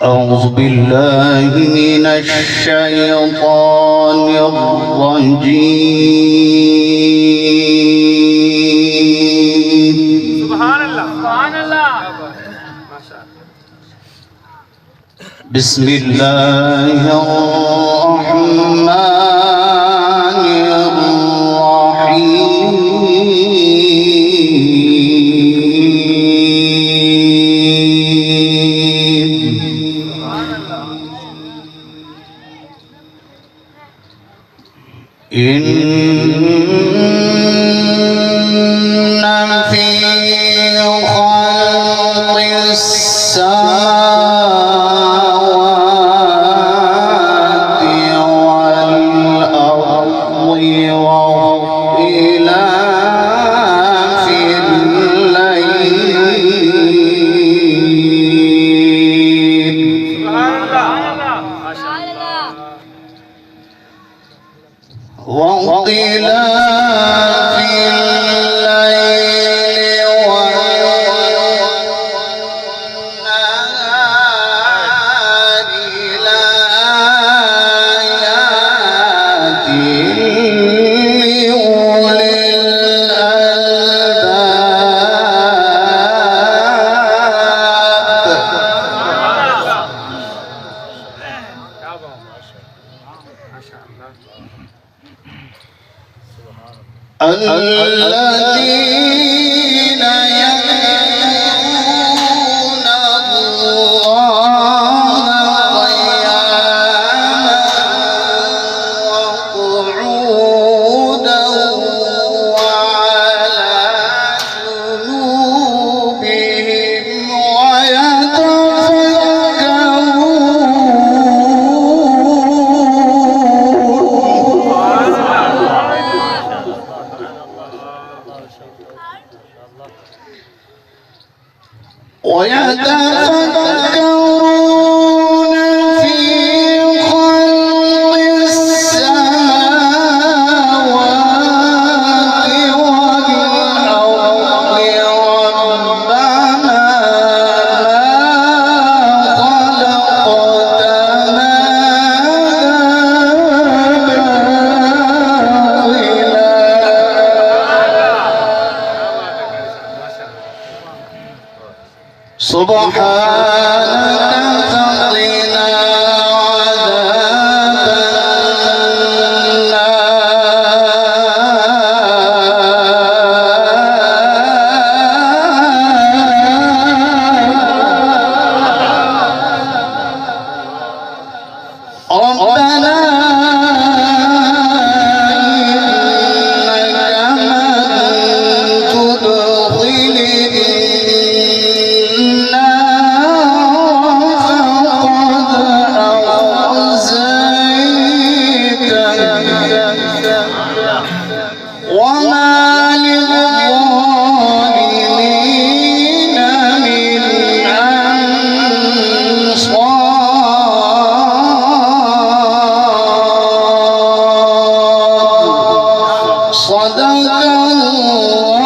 أعوذ بالله من الشيطان الرجيم. سبحان الله سبحان الله ما شاء الله. بسم الله الرحمن إن في خلق السماوات والأرض واختلاف الليل سبحان الله ما شاء الله. واختلاف الليل والنهار لآيات لأولي الألباب. الذين يذكرون الله قياما وقعودا وعلى جنوبهم ويتفكرون في خلق السماوات والأرض ربنا ما خلقتنا سبحانك فقنا عذاب النار. ربنا إنك من تدخل وما للظالمين من أنصار. صدق الله